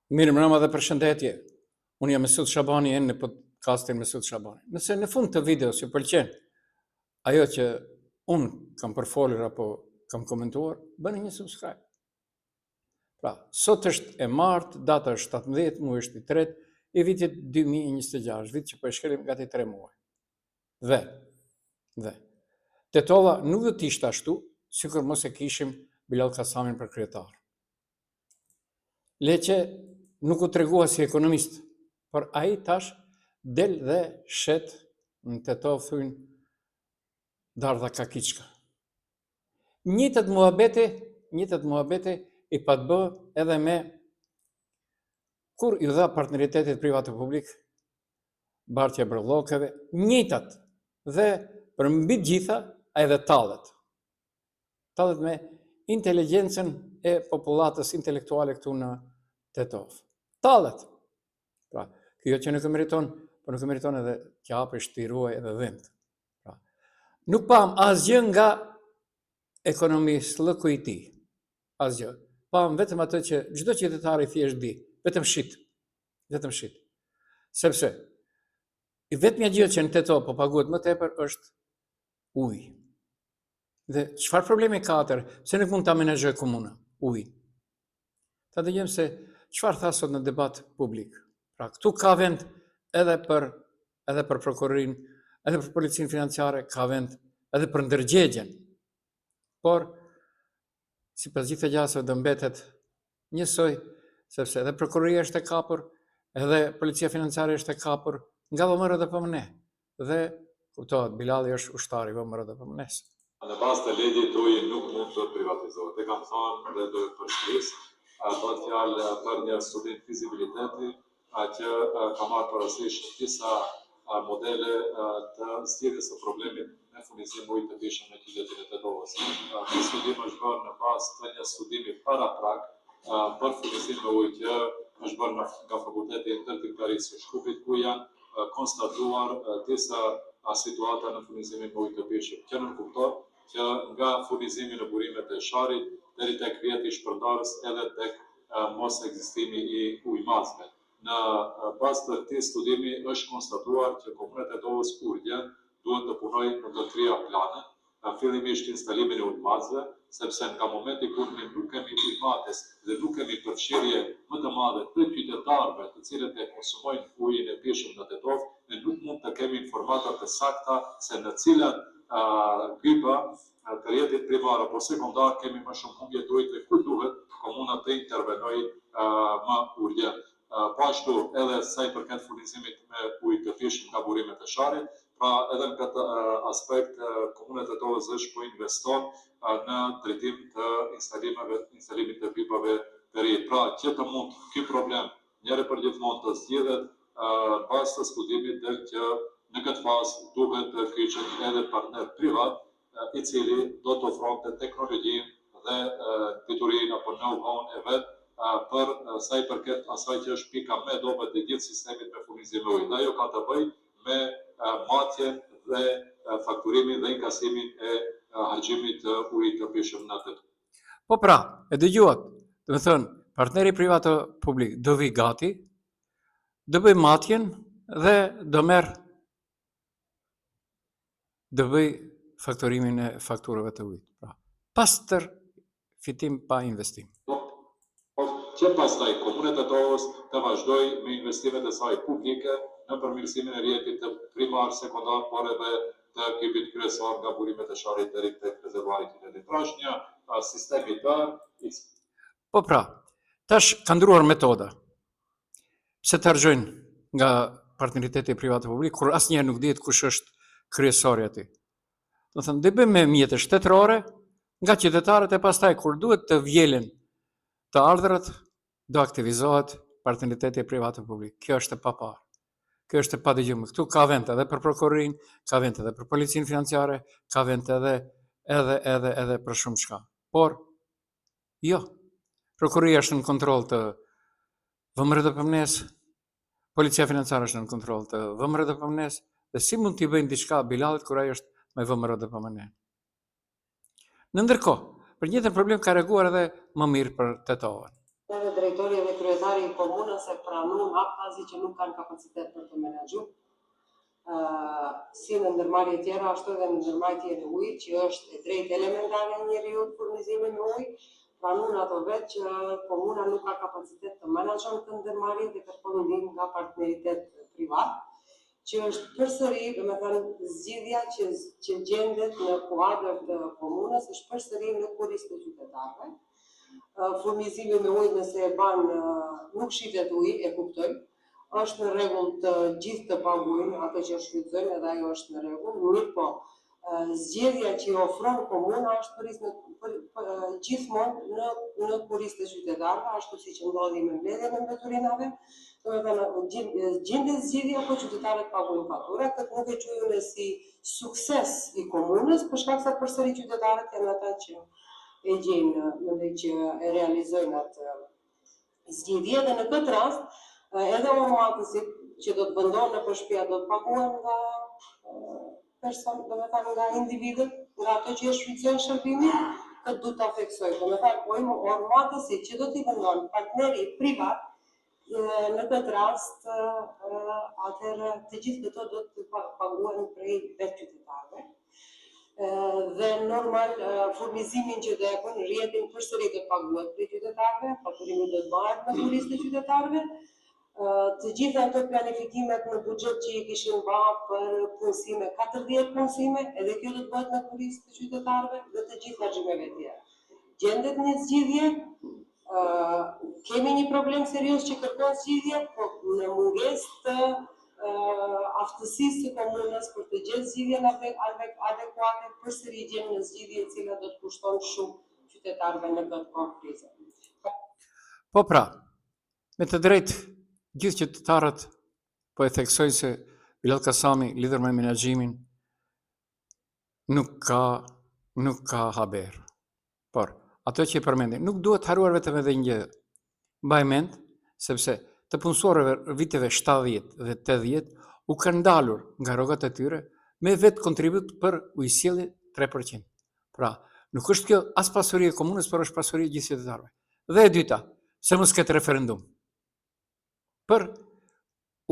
Mirë mbrëma dhe përshëndetje. Unë jam Mesut Shabani në podcastin Mesut Shabani. Nëse në fund të videos ju pëlqen ajo që unë kam përfolur apo kam komentuar, bëni një subscribe. Pra, sot është e martë, data është 17, muaj është i 3 i vitit 2026, vit që po e shkelim gati 3 muaj. Dhe tetova nuk do të ishte ashtu, sikur mos e kishim Bilal Kasamin për kryetar. Leqe nuk u tregua si ekonomist, por ai tash del dhe shet në Tetov thujnë Dardha Kakiçka. Njëtët muhabete i pat bë edhe me kur ju dha partneritetit privat publik, bartja brëllokeve, njëtët dhe për mbi gjitha edhe tallet. Tallet me inteligjencën e popullatës intelektuale këtu në Tetov. Tallet. Pra, kjo që nuk e meriton, por nuk e meriton edhe qapësh, tiruaj edhe vend. Pra, nuk pam asgjë nga ekonomisllëku i tij. Asgjë. Pam vetëm atë që çdo qytetar i thjesht di, vetëm shit. Sepse i vetmja gjë që në Tetov po paguhet më tepër është ujë. Dhe çfarë problemi ka atër? Se nuk mund ta menaxhoj komuna, ujë. Ta dëgjojmë se çfarë tha sot në debat publik. Pra, këtu ka vend edhe për prokurorin, edhe për policinë financiare, ka vend edhe për ndërgjegjen. Por, sipas gjithë gjasave do mbetet njësoj, sepse edhe prokuroria është e kapur, edhe policia financiare është e kapur, nga vëmërë dhe pëmëne. Dhe, kuptohet, Bilali është ushtari vëmërë dhe pëmënes. Në bazë të legjit ujë nuk mund të privatizohet. E kam thënë dhe do të përshkris, do të fjalë për një studim fizibiliteti që ka marrë parasysh disa modele të zgjidhjes së problemit me furnizim ujë të pishëm në qytetin e Tetovës. Ky studim është bërë në bazë të një studimi paraprak për furnizim me ujë që është bërë nga Fakulteti i Ndërtimtarisë së Shkupit, ku janë konstatuar disa situata në furnizimin me ujë të pishëm, që nënkupton që nga furnizimi në burimet e Sharit deri tek vjeti i shpërndarës edhe tek mos ekzistimi i ujëmazve. Në bazë të këtij studimi është konstatuar që Komuna e Tetovës urgjen duhet të punojë në të trija plane. Fillimisht instalimin e ujëmazve, sepse nga momenti kur ne nuk kemi ujëmates dhe nuk kemi përfshirje më të madhe të qytetarëve të cilët e konsumojnë ujin e pishëm në Tetov, ne nuk mund të kemi informata të sakta se në cilat gypa të rrjetit primar apo sekondar kemi më shumë humbje të ujit dhe kur duhet komuna të intervenojë më urgjent. Po ashtu edhe sa i përket furnizimit me ujë të pishëm nga burimet e Sharit, pra edhe në këtë aspekt Komuna e Tetovës është po investon në drejtim të instalimit të pipave të ri. Pra që të mund ky problem njëherë për gjithmonë të zgjidhet pas të studimit dhe që në këtë fazë duhet të kyçet edhe partner privat i cili do të ofronte teknologjinë dhe diturinë apo know-how e vet për sa i përket asaj që është pika më e dobët e gjithë sistemit me furnizim me ujë. Dhe ajo ka të bëjë me matjen dhe fakturimin dhe inkasimin e harxhimit të ujit të pishëm në Tetov. Po pra, e dëgjuat, do të thënë, partneri privat publik do vi gati, do bëj matjen dhe do bëj fakturimin e fakturave të ujit. Pra, pastër fitim pa investim. Që pastaj Komuna e Tetovës të vazhdoj me investimet e saj publike në përmirësimin e rrjetit të primar, sekondar, por edhe të kypit kryesor nga burimet e Sharit deri tek rezervuari i qytetit. Pra është një sistem i tërë. Po pra, tash ka ndruar metoda. Pse të harxojnë nga partneriteti privat publik, kur asnjëherë nuk dihet kush është kryesori aty. Do thënë, dhe bëjmë me mjete shtetërore nga qytetarët e pastaj kur duhet të vjelen të ardhurat, do aktivizohet partneriteti privat publik. Kjo është e paparë. Kjo është e padëgjuar. Këtu ka vend edhe për prokurorin, ka vend edhe për policinë financiare, ka vend edhe për shumë çka. Por jo. Prokuroria është në kontroll të VMRDP-s, policia financiare është në kontroll të VMRDP-s, dhe si mund t'i bëjnë diçka Bilalit kur ai është me VMRDP-n? Në ndërkohë, për njëjtën problem ka reaguar edhe më mirë për Tetovën. Edhe drejtori dhe kryetari I komunës e pranuan haptazi që nuk kanë kapacitet për të menaxhuar. Si në ndërmarrje tjera, ashtu edhe në ndërmarrjen e ujit, që është e drejtë elementare e njeriu furnizimi me ujë, pranuan ato vetë që komuna nuk ka kapacitet të menaxhon këtë ndërmarrje dhe kërkon ndihmë nga partneritet privat, që është përsëri, domethënë zgjidhja që gjendet në kuadër të komunës është përsëri në kurrizë të qytetarëve. Furnizimi me ujë nëse e ban nuk shitet ujë, e kuptoj. Është në rregull të gjithë të paguajnë ato që shfrytëzojnë, edhe ajo është në rregull, mirë po zgjedhja që ofron komuna është gjithmonë në kurrizë të qytetarëve, ashtu siç ndodhi me mbledhjen e mbeturinave. Domethënë gjendet zgjedhja po qytetarët paguajnë fatura, këtë nuk e quaj unë si sukses I komunës, për shkak se përsëri qytetarët janë ata që e gjejnë, mendoj që e realizojnë atë zgjidhje dhe në këtë rast edhe urmatësit që do të vendohen në shtëpia do të paguhen nga person, domethënë nga individët, nga ato që shfrytëzojnë shërbimin, këtë duhet ta theksoj. Domethënë urmatësit që do t'i vendohen partneri privat në këtë rast atëherë të gjithë këto do të paguhen prej vetë qytetarëve. Dhe normal furnizimin që do ja bën rrjetin përsëri të paguhet prej qytetarëve, faturimi do të bëhet në kurrizë të qytetarëve. Të gjitha ato planifikimet në buxhet që I kishin bërë për punësime, 40 punësime, edhe kjo do të bëhet në kurrizë të qytetarëve dhe të gjitha xhimeve tjera. Gjendet një zgjidhje, kemi një problem serioz që kërkon zgjidhje, po në mungesë të aftësisë të komunës për të gjetur zgjidhjen adekuate, përsëri gjen një zgjidhje e cila do të kushton shumë qytetarëve në këtë kohë krize. Po pra, me të drejtë, gjithë qytetarët po e theksojnë se Bilal Kasami, lidher me menaxhimin, nuk ka haber. Por, ato që I përmendin, nuk duhet haruar vetëm edhe një gjë. Mbaj mend, sepse të punësorëve viteve 70 dhe 80 u kanë ndalur nga rrogat e tyre me vetë kontribut për ujësjellje 3%. Pra, nuk është kjo as pasuri e komunës, por është pasuri e gjithë qytetarëve. Dhe e dyta, se mos ketë referendum për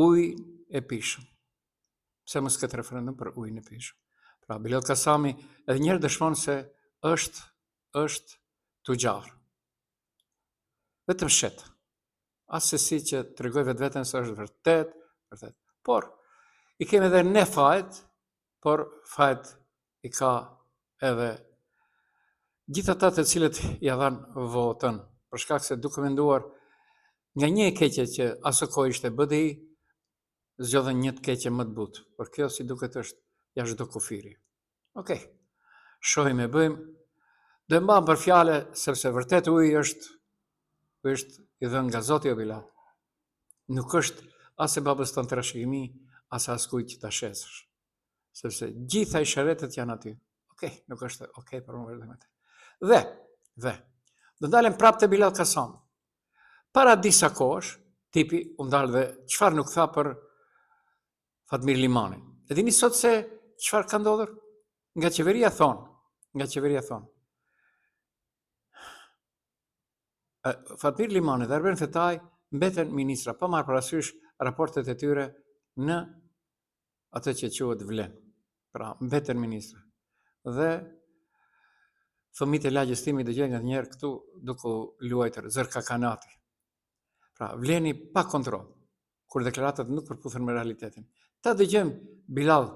ujin e pishëm. Se mos ketë referendum për ujin e pishëm. Pra, Bilal Kasami edhe njerë dëshmon se është tugjar. Vetëm shet. As se si që të regoj vetë se është vërtet. Por, I kemi edhe ne fajt, por fajt I ka edhe gjithë ata të cilët ja dhanë votën, për shkak se duke menduar nga një e keqe që aso kohë ishte BDI, zgjodhen një të keqe më të butë, por kjo si duket është jashtë çdo kufiri. Okej, shohim e bëjmë, do e mbam për fjale, sepse vërtet uji është I dhënë nga Zoti o Bilal. Nuk është as e babës tonë trashëgimi, as askujt që ta shesësh. Sepse gjitha I sheretet janë aty. Okej, nuk është okej për unë vërtetë. Dhe, do ndalem prapë te Bilal Kasami. Para disa kohësh, tipi u ndal dhe çfarë nuk tha për Fatmir Limanin. E dini sot se çfarë ka ndodhur? Nga qeveria thon. Fatmir Limani dhe Erben Fetaj mbeten ministra, pa marrë parasysh raportet e tyre në atë që quhet vlen. Pra, mbeten ministra. Dhe fëmijët e lagjës timi dëgjojnë nga njerë këtu duke luajtur zërkakanati. Pra, vleni pa kontroll, kur deklaratat nuk përputhen me realitetin. Ta dëgjojmë Bilal,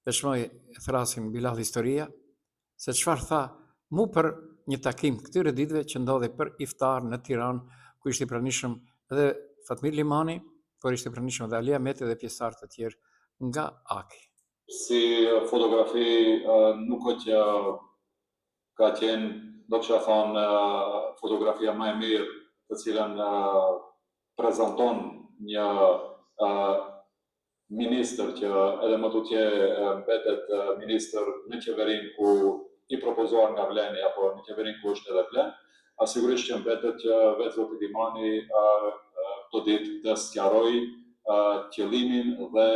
dëshmoj e thrasim Bilal historia, se çfarë tha mu për një takim këtyre ditëve që ndodhi për iftar në Tiranë, ku ishte I pranishëm edhe Fatmir Limani, por ishte I pranishëm edhe Ali Ahmeti dhe pjesëtarë të tjerë nga Aki. Si fotografi nuk është që ka qenë, do kisha thonë, fotografia më e mirë të cilën prezanton një ministër që edhe më tutje mbetet ministër në qeverinë ku I propozuar nga vleni apo në qeverinë ku është edhe vlen, sigurisht që mbetet që vetë Zoti Limani këto ditë të sqaroj qëllimin dhe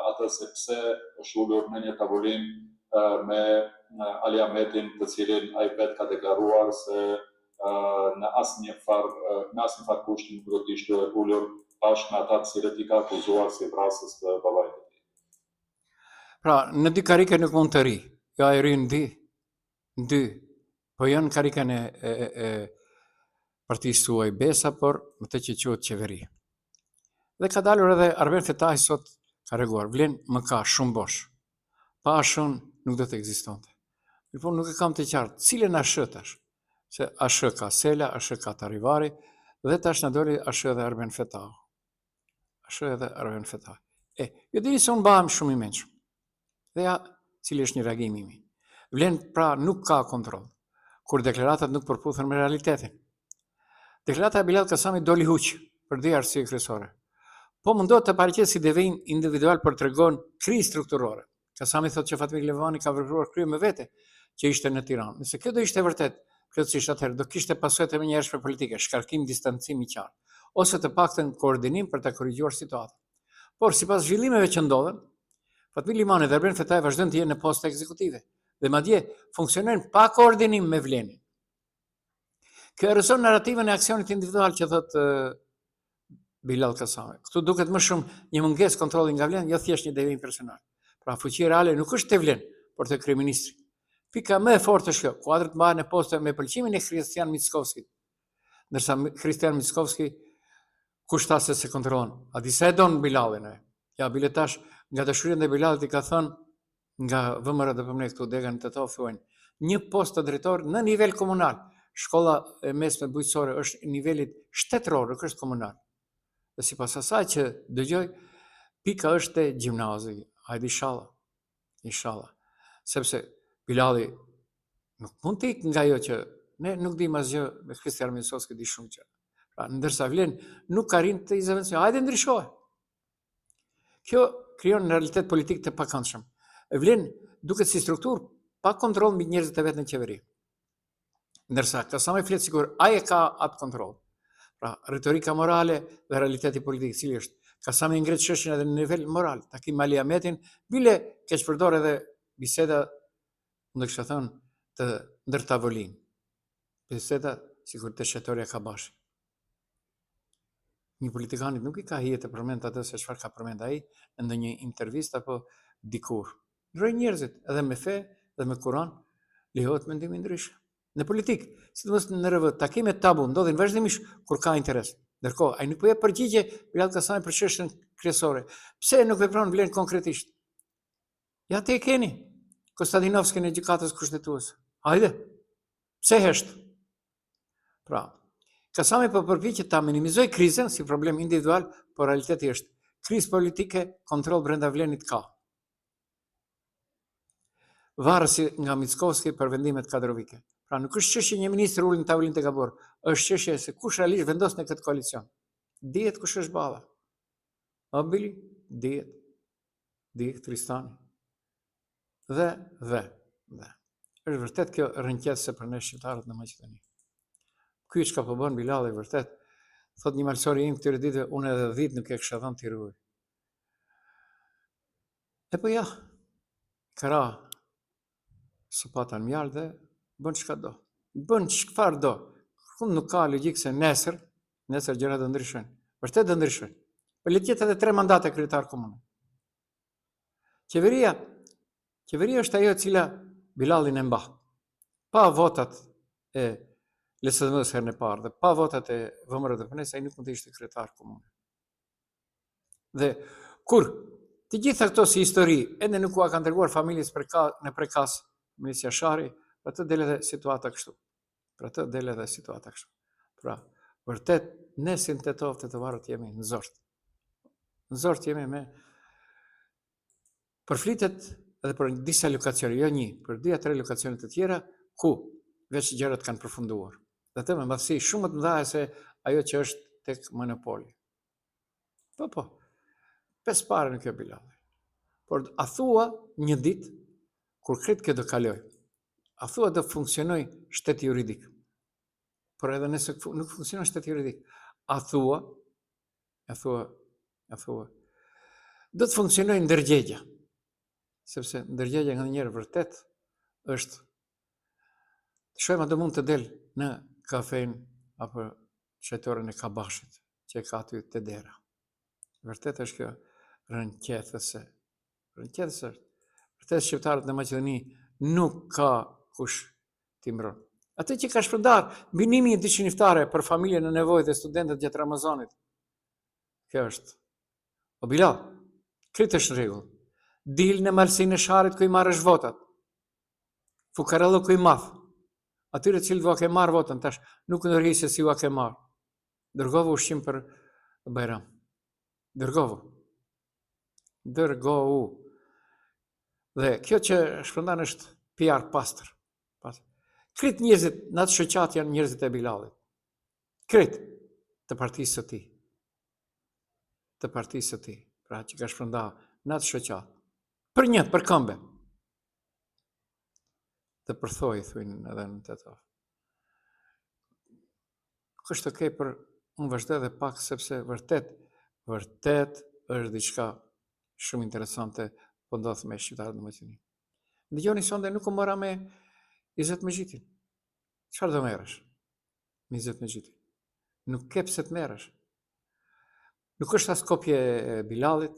atë se pse është ulur në një tavolinë me Ali Ahmetin, të cilin ai vetë ka deklaruar se në asnjë farë kushti nuk do të ishte ulur bashkë me ata të cilët i ka akuzuar si vrasës të babait të tij. Pra, në dy karike nuk mund të ri. Jo ai ri në dy, po jo në karikën e partisë suaj Besa, por në të që quhet qeveri. Dhe ka dalur edhe Arben Fetahi sot ka reaguar, vlen më ka shumë bosh. Pa ashun nuk do të ekzistonte. Po nuk e kam të qartë, cilën ASH tash? Se ASH ka Sela, ASH ka Tarivari, dhe tash në doli ASH edhe Arben Fetahi. ASH edhe Arben Fetahi. Jo dini se unë bëhem shumë i mençëm. Dhe ja, cili është një reagim imi. Vlen pra nuk ka kontroll, kur deklaratat nuk përputhen me realitetin. Deklarata e Bilal Kasami doli huq për dy arsye kryesore. Po mundohet të paraqet si devijim individual për tregon krizë strukturore. Kasami thotë që Fatmir Levani ka vepruar krye me vete që ishte në Tiranë. Nëse kjo do ishte vërtet, plotësisht atëherë do kishte pasojë të menjëhershme politike, shkarkim, distancim i qartë, ose të paktën koordinim për ta korrigjuar situatën. Por sipas zhvillimeve që ndodhen, Fatmir Limani dhe Arben Fetahi vazhdojnë të jenë në poste ekzekutive dhe madje funksionojnë pa koordinim me Vlenin. Kjo erëson narrativën e aksionit individual që thotë Bilal Kasami. Këtu duket më shumë një mungesë kontrolli nga Vlen, jo thjesht një devijim personal. Pra fuqia reale nuk është te Vlen, por te kryeministri. Pika më e fortë është kjo, kuadrat mbahen në poste me pëlqimin e Kristian Mickovskit. Ndërsa Kristian Mickovski kush tha se kontrollon. A di sa e don Bilalin ai? Ja biletash nga dashuria ndaj Bilalit i ka thënë nga VMRDP këtu degan të to thuajnë, një post të drejtor në nivel komunal. Shkolla e mesme bujqësore është nivelit shtetëror, nuk është komunal. Dhe sipas asaj që dëgjoj, pika është te gjimnazi. Hajde inshallah. Sepse Bilali nuk mund të ikë nga ajo që ne nuk dim asgjë, me Kristian Mickovski di shumë gjë. Pra, ndërsa Vlen nuk ka rinë të izëvendësoj, hajde ndryshohet. Kjo krijon në realitet politik të pakëndshëm. Vlen duket si strukturë pa kontroll mbi njerëzit e vet në qeveri. Ndërsa Kasami flet sikur ai e ka atë kontroll. Pra, retorika morale dhe realiteti politik, cili është? Kasami ngret çështjen edhe në nivel moral. Takim me Ali Ahmetin, bile keq përdor edhe biseda, do kisha thënë, të ndër tavolinë. Biseda sikur te Shetoria Kabashi. Një politikanit nuk i ka hije të përmend atë se çfarë ka përmend ai në ndonjë intervistë apo dikur. Ndroj njerëzit, edhe me fe, edhe me Kur'an, lejohet mendimi ndryshe. Në politikë, sidomos në RV, takimet tabu ndodhin vazhdimisht kur ka interes. Ndërkohë, ai nuk po jep përgjigje Bilal Kasami për çështjen kryesore. Pse nuk vepron Vlen konkretisht? Ja te e keni Konstantinovskën e gjykatës kushtetuese. Hajde. Pse hesht? Pra, Kasami po përpiqet ta minimizoj krizën si problem individual, por realiteti është krizë politike, kontroll brenda Vlenit ka. Varësi nga Mickovski për vendimet kadrovike. Pra nuk është çështje një ministër ulën në tavolinë të gabor, është çështje se kush realisht vendos në këtë koalicion. Dihet kush është balla. Abili, dihet Tristani. Dhe. Është vërtet kjo rënqese për ne shqiptarët në Maqedoni. Ky çka po bën Bilali vërtet, thot një malsori im këtyre ditëve, unë edhe 10 nuk e kisha dhënë ti ruaj. E po ja, kara sopatan mjalë dhe bën çka do. Bën çfarë do. Kur nuk ka logjik se nesër gjërat do ndryshojnë. Vërtet do ndryshojnë. Po le të jetë edhe 3 mandate kryetar komunë. Qeveria është ajo e cila Bilalin e mbah. Pa votat e LSDM-s herën e parë dhe pa votat e VMRDP-s, ai nuk mund të ishte kryetar komunë. Dhe kur të gjitha këto si histori ende nuk u kanë treguar familjes në prekas Melis Jashari, për të del edhe situata kështu. Pra, vërtet, ne si në Tetov të varët jemi në zort. Në zort jemi me përflitet edhe për disa lokacione, jo një, për 2-3 lokacione të tjera, ku veç gjërat kanë përfunduar. Dhe të me madhësi shumë të mëdha se ajo që është tek monopoli. Po, 5 pare në kjo Bilal. Por a thua një ditë, kur kretë kjo do kaloj, a thua do funksionoj shteti juridik. Por edhe nëse nuk funksionon shteti juridik, a thua, do të funksionoj ndërgjegja. Sepse ndërgjegja nga njerë vërtet është, shojma do mund të del në kafejnë apo qëtore e kabashit, që e ka aty të dera. Vërtet është kjo rënqethëse. Rënqethëse është. Vërtet shqiptarët në Maqedoni nuk ka kush timron. Atë që ka shpërndar mbi 1200 iftare për familje në nevojë dhe studentët gjatë Ramazanit. Kjo është. O Bilal, këtë është rregull. Dil në malsinë e sharit ku i marrësh votat. Fukarallo ku i madh. Atyre cilë va ke marrë votën tash, nuk ndërgjej se si va ke marrë. Dërgovu ushqim për Bajram. Dërgovu. Dhe kjo që shpërndan është PR pastër. Krit njerëzit në atë shoqat janë njerëzit e Bilalit. Krit të partisë së tij. Të partisë së tij. Pra që ka shpërnda në atë shoqat. Për një, për këmbe. Të përthoj, thuin edhe në të to. Kështë okej për unë vazhdoj dhe pak, sepse vërtet është diçka shumë interesante po ndodh me shqiptarët në Maqedoni. Dëgjoni sonde nuk u mora me Izet Megjitin. Çfarë do merresh me Izet Megjitin? Nuk ke pse të merresh. Nuk është as kopje e Bilalit,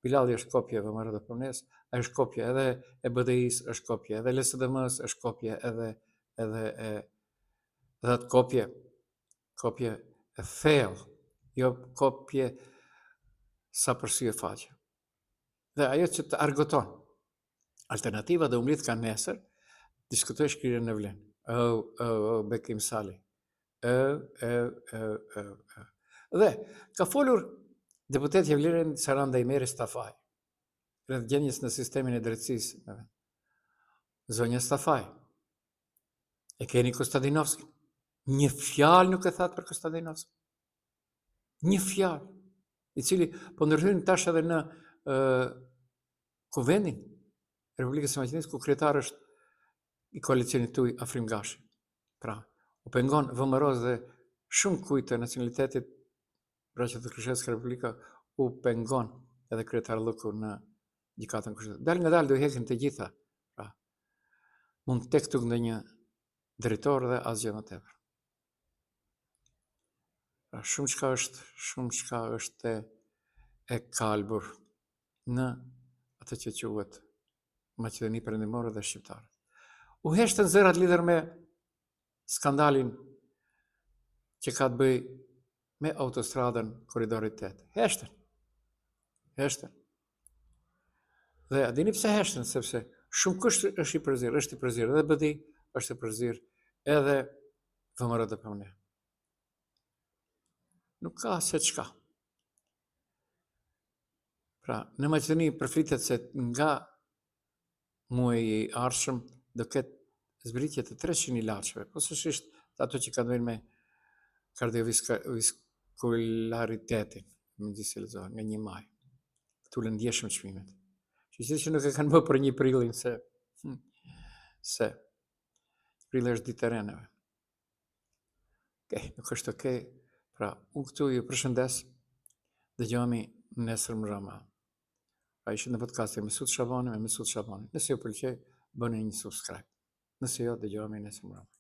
Bilali është kopje e VMR dhe Prones, ai është kopje edhe e BDI-s, është kopje edhe LSDM-s, është kopje edhe atë kopje e thellë, jo kopje sa për sy e faqe. Dhe ajo që të argëton. Alternativa dhe umlit ka nesër, diskutoj shkrirjen në vlen. Bekim Sali. Dhe ka folur deputeti Evlirin Saranda Imeri Stafaj, rreth gjendjes në sistemin e drejtësisë. Zonja Stafaj, e keni Kostadinovski. Një fjalë nuk e thatë për Kostadinovski. Një fjalë, i cili po ndërhyn tash edhe në Kuvendin e Republikës së Maqedonisë, ku kryetar është i koalicionit tuaj Afrim Gashi. Pra, u pengon VMR-s dhe shumë kujt të nacionalitetit braqet të Këshillës Republika u pengon edhe kryetar Lloku në gjykatën kushtetuese. Dal nga dal do i heqin të gjitha. Pra, mund tek tuk ndonjë drejtor dhe asgjë më tepër. Pra, shumë çka është e kalbur në atë që quhet Maqedoni Perëndimore dhe shqiptarët. U heshtën zërat lidhur me skandalin që ka të bëj me autostradën Korridori 8. Heshtën. Dhe a dini pse heshtën? Sepse shumë kusht është i përzirë, edhe BDI është i përzirë, edhe VMR dhe PMN. Nuk ka se çka. Pra, në Maqedoni përflitet se nga muaji i ardhshëm do ketë zbritje të 300 ilaçeve, posaçërisht ato që kanë bënë me kardioviskularitetin, më di se lezohen nga 1 maj. Këtu lë ndjeshëm çmimet. Që nuk e kanë bërë për 1 prillin se prilli është ditë e reneve. Okej, nuk është okej. Pra, unë këtu ju përshëndes, dëgjohemi nesër mbrëmë. Pra, ishit në podcastin me Mesut Shabani. Nëse ju pëlqej, bëni një subscribe. Nëse jo, dëgjohemi nesër mbrëmë.